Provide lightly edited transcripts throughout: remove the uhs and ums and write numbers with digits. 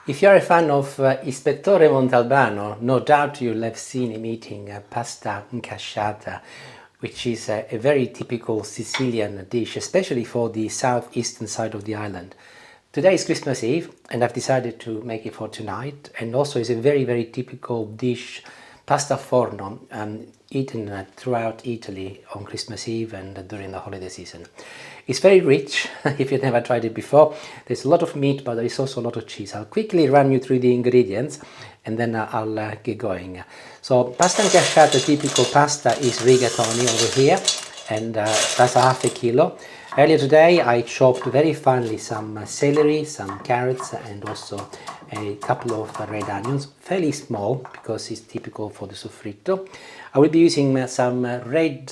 If you're a fan of Ispettore Montalbano, no doubt you'll have seen him eating pasta Ncaciata, which is a very typical Sicilian dish, especially for the southeastern side of the island. Today is Christmas Eve and I've decided to make it for tonight, and also it's a very typical dish, pasta forno, eaten throughout Italy on Christmas Eve and during the holiday season. It's very rich. If you've never tried it before, there's a lot of meat, but there is also a lot of cheese. I'll quickly run you through the ingredients and then I'll get going. So pasta Ncaciata, typical pasta, is rigatoni over here, and that's half a kilo. Earlier today I chopped very finely some celery, some carrots, and also a couple of red onions, fairly small because it's typical for the soffritto. I will be using some red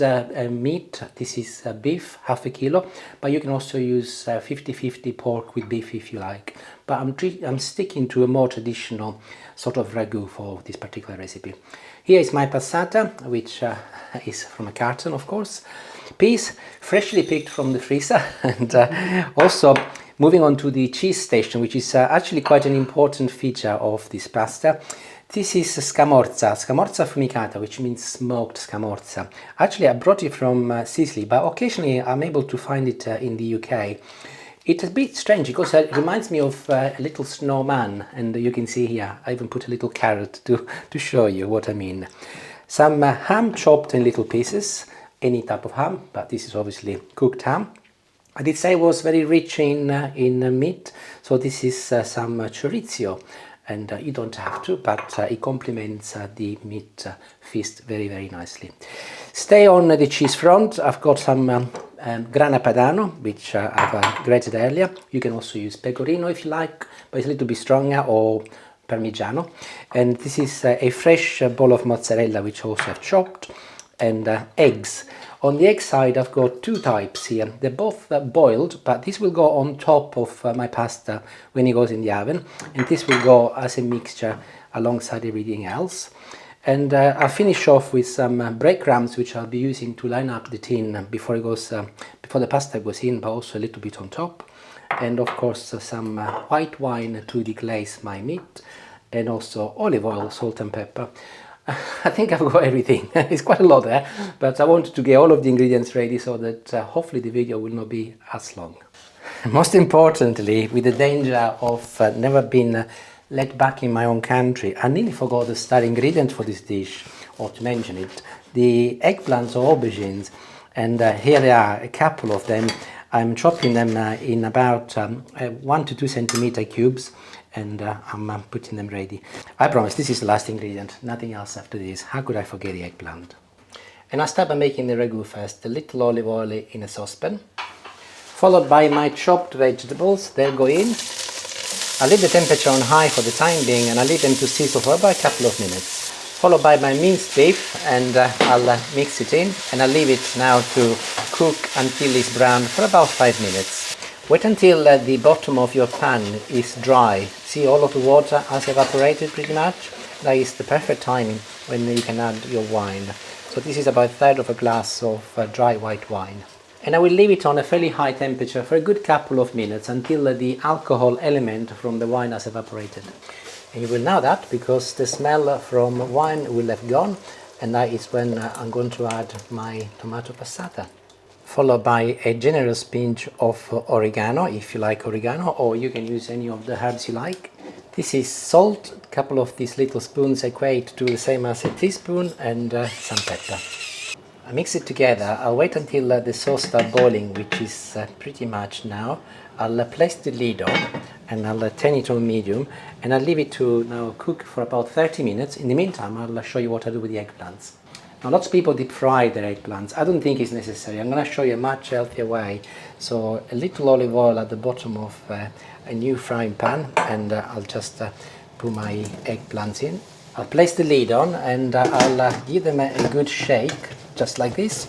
meat. This is beef, half a kilo, but you can also use 50-50 pork with beef if you like. But I'm sticking to a more traditional sort of ragu for this particular recipe. Here is my passata, which is from a carton, of course. Peas, freshly picked from the freezer, and also moving on to the cheese station, which is actually quite an important feature of this pasta. This is scamorza affumicata, which means smoked scamorza. Actually, I brought it from Sicily, but occasionally I'm able to find it in the UK. It's a bit strange because it reminds me of a little snowman, and you can see here I even put a little carrot to show you what I mean. Some ham chopped in little pieces, any type of ham, but this is obviously cooked ham. I did say it was very rich in meat, so this is some chorizo, and you don't have to, but it complements the meat feast very nicely. Stay on the cheese front. I've got some grana padano, which I've grated earlier. You can also use pecorino if you like, but it's a little bit stronger, or parmigiano. And this is a fresh ball of mozzarella, which also I've chopped, and eggs. On the egg side, I've got two types here. They're both boiled, but this will go on top of my pasta when it goes in the oven, and this will go as a mixture alongside everything else. And I'll finish off with some breadcrumbs, which I'll be using to line up the tin before the pasta goes in, but also a little bit on top. And of course some white wine to deglaze my meat, and also olive oil, salt and pepper. I think I've got everything. It's quite a lot there, but I wanted to get all of the ingredients ready so that hopefully the video will not be as long. Most importantly, with the danger of never being let back in my own country, I nearly forgot the star ingredient for this dish, or to mention it, the eggplants or aubergines. And here they are, a couple of them. I'm chopping them in about 1 to 2 centimeter cubes, and I'm putting them ready. I promise this is the last ingredient, nothing else after this. How could I forget the eggplant? And I start by making the ragu first. A little olive oil in a saucepan, followed by my chopped vegetables. They'll go in. I leave the temperature on high for the time being, and I leave them to sizzle for about a couple of minutes. Followed by my minced beef, and I'll mix it in, and I'll leave it now to cook until it's brown for about 5 minutes. Wait until the bottom of your pan is dry. See, all of the water has evaporated pretty much. That is the perfect timing when you can add your wine. So this is about 1/3 of a glass of dry white wine. And I will leave it on a fairly high temperature for a good couple of minutes until the alcohol element from the wine has evaporated. And you will know that because the smell from wine will have gone, and that is when I'm going to add my tomato passata. Followed by a generous pinch of oregano, if you like oregano, or you can use any of the herbs you like. This is salt. A couple of these little spoons equate to the same as a teaspoon, and some pepper. I mix it together. I'll wait until the sauce starts boiling, which is pretty much now. I'll place the lid on, and I'll turn it on medium, and I'll leave it to now cook for about 30 minutes. In the meantime, I'll show you what I do with the eggplants. Now, lots of people deep fry their eggplants. I don't think it's necessary. I'm going to show you a much healthier way. So a little olive oil at the bottom of a new frying pan, and I'll just put my eggplants in. I'll place the lid on, and I'll give them a good shake, just like this.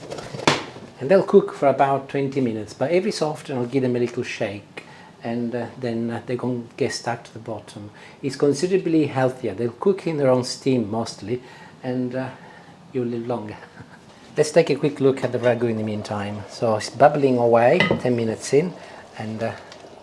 And they'll cook for about 20 minutes, but every so often I'll give them a little shake, and then they're going to get stuck to the bottom. It's considerably healthier. They'll cook in their own steam mostly, and you'll live longer. Let's take a quick look at the ragu in the meantime. So it's bubbling away, 10 minutes in, and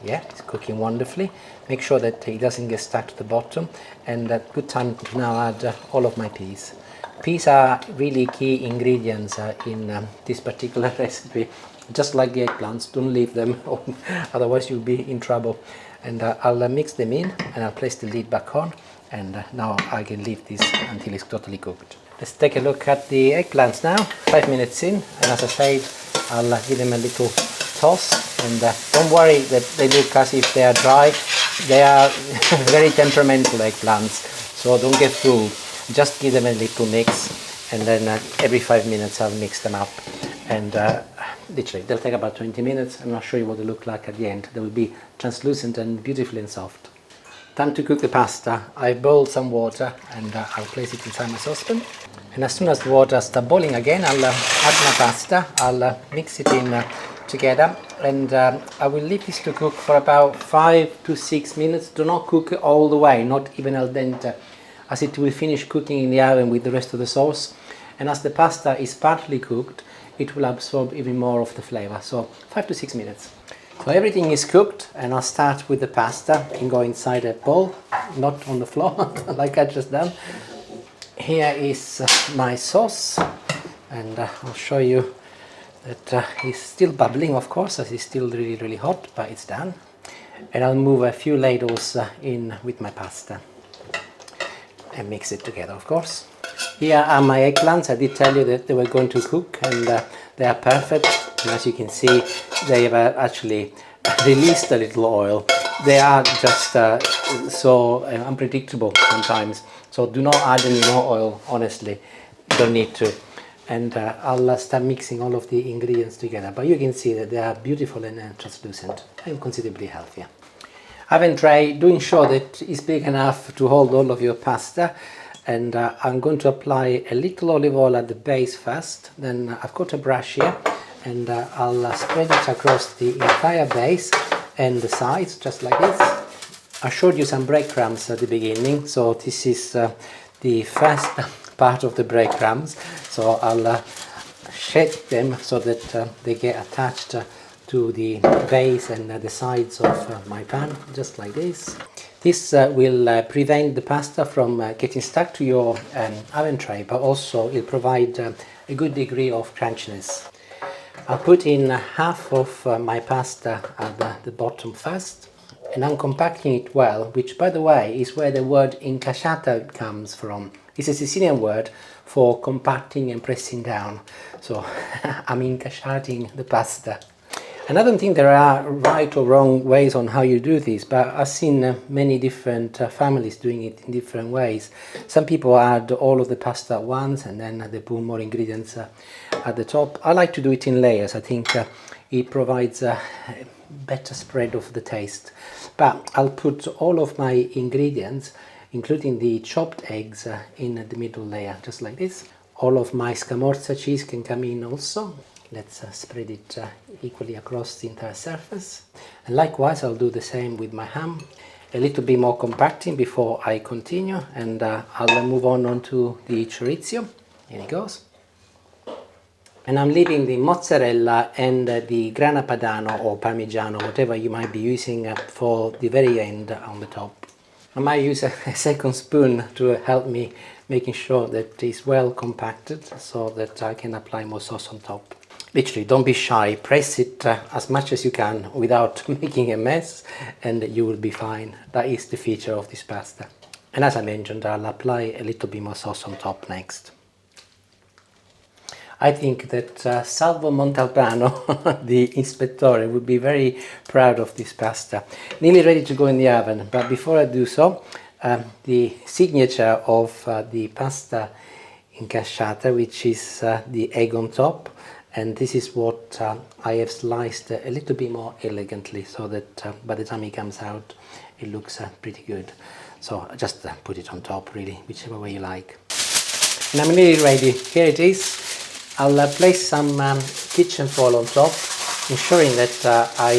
Yeah, it's cooking wonderfully. Make sure that it doesn't get stuck to the bottom, and good time to now add all of my peas. Peas are really key ingredients in this particular recipe. Just like the eggplants, don't leave them, otherwise you'll be in trouble. And I'll mix them in, and I'll place the lid back on, and now I can leave this until it's totally cooked. Let's take a look at the eggplants now. 5 minutes in, and as I said, I'll give them a little toss, and don't worry that they look as if they are dry. They are very temperamental eggplants, so don't get fooled. Just give them a little mix, and then every 5 minutes I'll mix them up, and literally they'll take about 20 minutes, and I'll show you what they look like at the end. They will be translucent and beautiful and soft. Time to cook the pasta. I've boiled some water, and I'll place it inside my saucepan. And as soon as the water starts boiling again, I'll add my pasta. I'll mix it in together, and I will leave this to cook for about 5 to 6 minutes. Do not cook it all the way, not even al dente, as it will finish cooking in the oven with the rest of the sauce. And as the pasta is partly cooked, it will absorb even more of the flavor. So 5 to 6 minutes. So everything is cooked, and I'll start with the pasta. You can go inside a bowl, not on the floor like I just done. Here is my sauce, and I'll show you that it's still bubbling, of course, as it's still really hot, but it's done. And I'll move a few ladles in with my pasta and mix it together, of course. Here are my eggplants. I did tell you that they were going to cook, and they are perfect. And as you can see, they have actually released a little oil. They are just so unpredictable sometimes. So do not add any more oil, honestly. Don't need to. And I'll start mixing all of the ingredients together. But you can see that they are beautiful and translucent and considerably healthier. Oven tray, do ensure that it's big enough to hold all of your pasta. And I'm going to apply a little olive oil at the base first. Then I've got a brush here, and I'll spread it across the entire base and the sides, just like this. I showed you some breadcrumbs at the beginning, so this is the first part of the breadcrumbs. So I'll shake them so that they get attached to the base and the sides of my pan, just like this. This will prevent the pasta from getting stuck to your oven tray, but also it'll provide a good degree of crunchiness. I'll put in half of my pasta at the bottom first, and I'm compacting it well, which, by the way, is where the word Ncaciata comes from. It's a Sicilian word for compacting and pressing down. So I'm Ncaciating the pasta. And I don't think there are right or wrong ways on how you do this, but I've seen many different families doing it in different ways. Some people add all of the pasta at once, and then they put more ingredients at the top. I like to do it in layers. I think it provides a better spread of the taste. But I'll put all of my ingredients, including the chopped eggs, in the middle layer, just like this. All of my scamorza cheese can come in also. Let's spread it equally across the entire surface. And likewise, I'll do the same with my ham. A little bit more compacting before I continue, and I'll move on to the chorizo. Here it goes. And I'm leaving the mozzarella and the grana padano or parmigiano, whatever you might be using, for the very end on the top. I might use a second spoon to help me making sure that it's well compacted so that I can apply more sauce on top. Literally, don't be shy, press it as much as you can without making a mess, and you will be fine. That is the feature of this pasta. And as I mentioned, I'll apply a little bit more sauce on top next. I think that Salvo Montalbano, the Inspector, would be very proud of this pasta. Nearly ready to go in the oven, but before I do so, the signature of the pasta Ncaciata, which is the egg on top. And this is what I have sliced a little bit more elegantly, so that by the time it comes out, it looks pretty good. So just put it on top, really, whichever way you like. And I'm nearly ready. Here it is. I'll place some kitchen foil on top, ensuring that I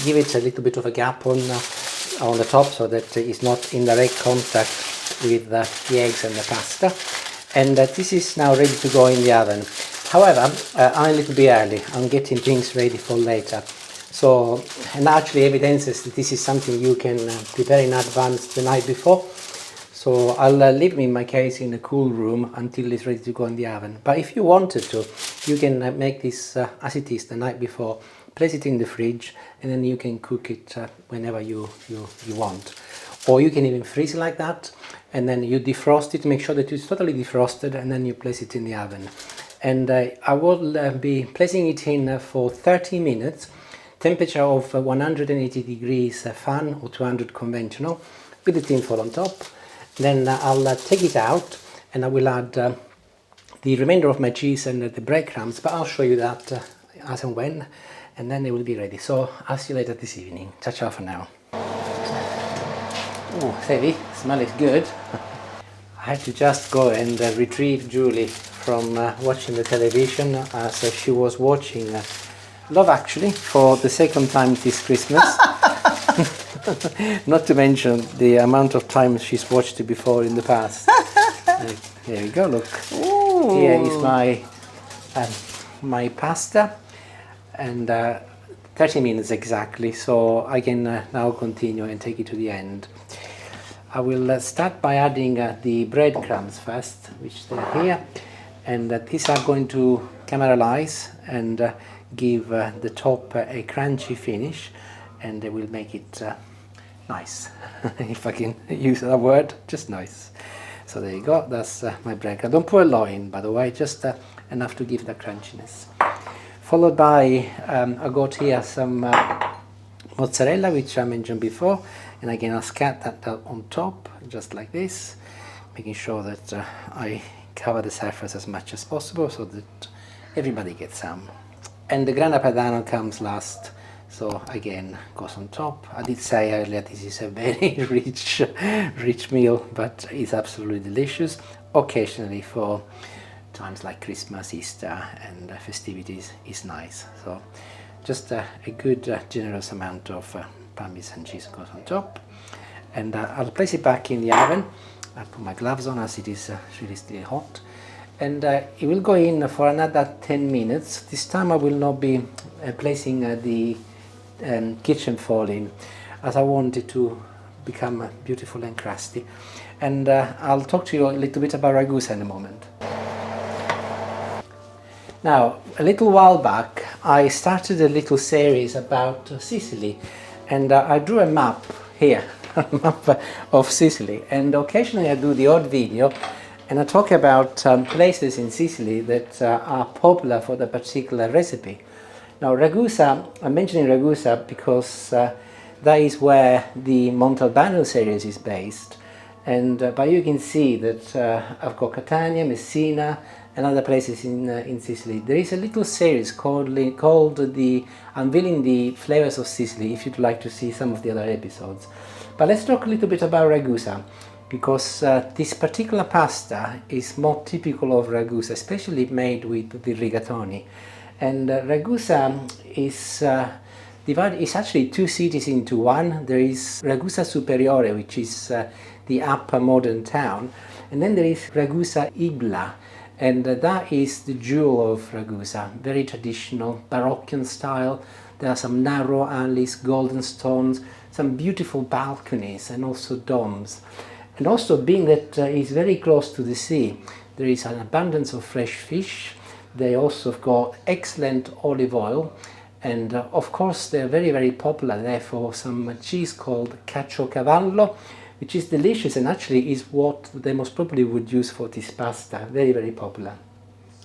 give it a little bit of a gap on the top, so that it's not in direct contact with the eggs and the pasta. And this is now ready to go in the oven. However, I'm a little bit early. I'm getting things ready for later. So, and actually evidences that this is something you can prepare in advance the night before. So I'll leave it in my case in a cool room until it's ready to go in the oven. But if you wanted to, you can make this as it is the night before, place it in the fridge, and then you can cook it whenever you want. Or you can even freeze it like that, and then you defrost it, make sure that it's totally defrosted, and then you place it in the oven. And I will be placing it in for 30 minutes, temperature of 180 degrees fan or 200 conventional, with the tin foil on top. Then I'll take it out and I will add the remainder of my cheese and the breadcrumbs, but I'll show you that as and when, and then it will be ready. So I'll see you later this evening. Ciao ciao for now. Oh, heavy, smell is good. I had to just go and retrieve Julie from watching the television, so she was watching Love Actually for the second time this Christmas. Not to mention the amount of times she's watched it before in the past. Here we go, look. Ooh. Here is my pasta, and 30 minutes exactly, so I can now continue and take it to the end. I will start by adding the breadcrumbs first, which they're here, and these are going to caramelize and give the top a crunchy finish, and they will make it nice, if I can use that word, just nice. So there you go, that's my breadcrumb. Don't put a lot in, by the way, just enough to give the crunchiness. Followed by, I got here some mozzarella, which I mentioned before, and again I'll scat that on top, just like this, making sure that I cover the surface as much as possible so that everybody gets some. And the grana padano comes last, so again goes on top. I did say earlier this is a very rich meal, but it's absolutely delicious. Occasionally for times like Christmas, Easter and festivities is nice. So just a good generous amount of Parmesan cheese goes on top, and I'll place it back in the oven. I'll put my gloves on as it is really still hot, and it will go in for another 10 minutes. This time I will not be placing the kitchen foil in, as I want it to become beautiful and crusty. And I'll talk to you a little bit about Ragusa in a moment. Now, a little while back I started a little series about Sicily, and I drew a map here, a map of Sicily, and occasionally I do the odd video and I talk about places in Sicily that are popular for the particular recipe. Now Ragusa, I'm mentioning Ragusa because that is where the Montalbano series is based, and but you can see that I've got Catania, Messina and other places in Sicily. There is a little series called the Unveiling the Flavors of Sicily, if you'd like to see some of the other episodes. But let's talk a little bit about Ragusa, because this particular pasta is more typical of Ragusa, especially made with the rigatoni. And Ragusa is divided, it's actually two cities into one. There is Ragusa Superiore, which is the upper modern town, and then there is Ragusa Ibla, and that is the jewel of Ragusa, very traditional Baroque style. There are some narrow alleys, golden stones, some beautiful balconies and also domes. And also, being that it's very close to the sea, there is an abundance of fresh fish. They also have got excellent olive oil, and of course they're very popular there for some cheese called caciocavallo, which is delicious and actually is what they most probably would use for this pasta. Very popular.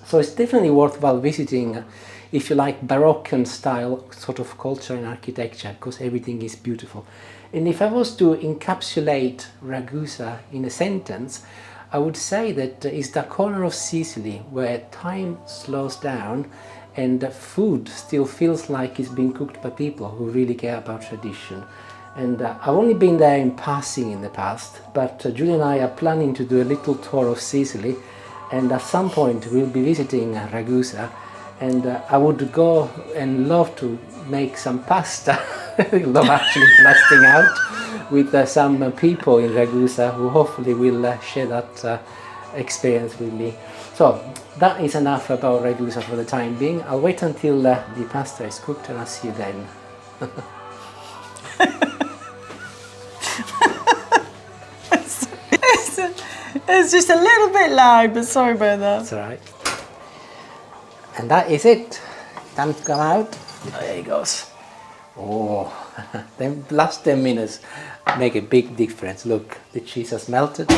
So it's definitely worthwhile visiting if you like Baroque style sort of culture and architecture, because everything is beautiful. And if I was to encapsulate Ragusa in a sentence, I would say that it's the corner of Sicily where time slows down and food still feels like it's being cooked by people who really care about tradition. And I've only been there in passing in the past, but Julie and I are planning to do a little tour of Sicily, and at some point we'll be visiting Ragusa, and I would go and love to make some pasta, love actually blasting out with some people in Ragusa who hopefully will share that experience with me. So that is enough about Ragusa for the time being. I'll wait until the pasta is cooked and I'll see you then. It's just a little bit loud, but sorry about that. That's all right. And that is it. Time to come out. There he goes. Oh, the last 10 minutes make a big difference. Look, the cheese has melted,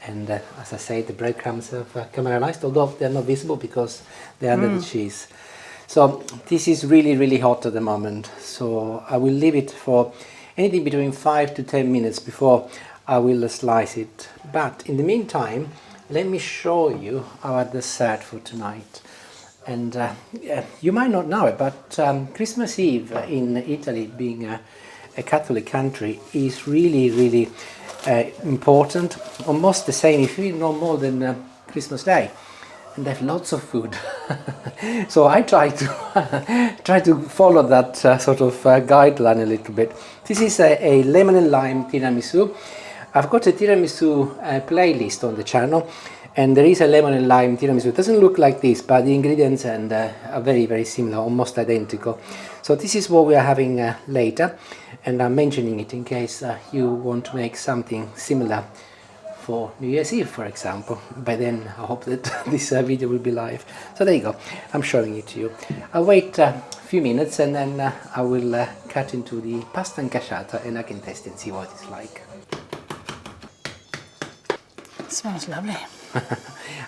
and as I say, the breadcrumbs have caramelized, although they're not visible because they're under the cheese. So this is really, really hot at the moment. So I will leave it for anything between 5 to 10 minutes before I will slice it. But in the meantime, let me show you our dessert for tonight. And you might not know it, but Christmas Eve in Italy, being a Catholic country, is really, really important. Almost the same, if you know, more than Christmas Day. And they have lots of food. So I try to follow that sort of guideline a little bit. This is a lemon and lime tiramisu. I've got a tiramisu playlist on the channel, and there is a lemon and lime tiramisu. It doesn't look like this, but the ingredients are very, very similar, almost identical. So this is what we are having later, and I'm mentioning it in case you want to make something similar for New Year's Eve, for example. By then I hope that this video will be live. So there you go, I'm showing it to you. I'll wait a few minutes and then I will cut into the pasta Ncaciata and I can taste and see what it's like. It smells lovely.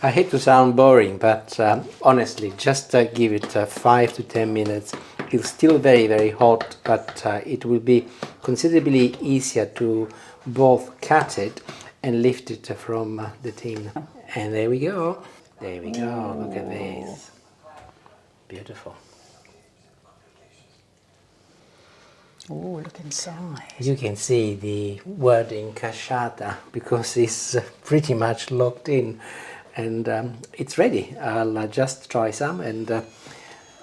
I hate to sound boring, but honestly, just give it 5 to 10 minutes. It's still very, very hot, but it will be considerably easier to both cut it and lift it from the tin. And there we go. There we go. Look at this. Beautiful. Oh, look inside. You can see the word Ncaciata because it's pretty much locked in, and it's ready. I'll just try some and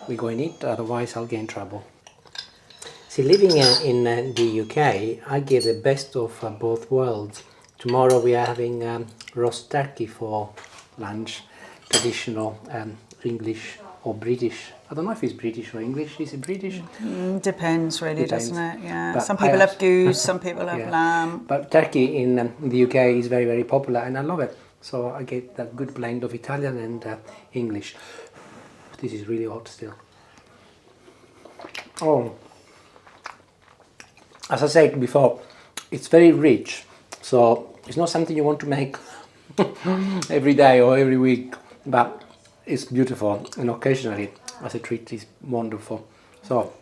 we're going to eat, otherwise I'll get in trouble. See, living in the UK, I get the best of both worlds. Tomorrow we are having roast turkey for lunch, traditional English or British. I don't know if it's British or English. Is it British? Depends really, Depends. doesn't it? Yeah. But some people have goose, some people have lamb. But turkey in the UK is very, very popular, and I love it. So I get that good blend of Italian and English. This is really hot still. Oh, as I said before, it's very rich. So it's not something you want to make every day or every week, but it's beautiful, and occasionally as a treat is wonderful. So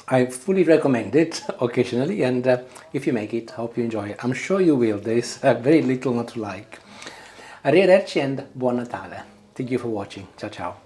I fully recommend it occasionally, and if you make it, I hope you enjoy it. I'm sure you will. There's very little not to like. Arrivederci and Buon Natale. Thank you for watching. Ciao ciao.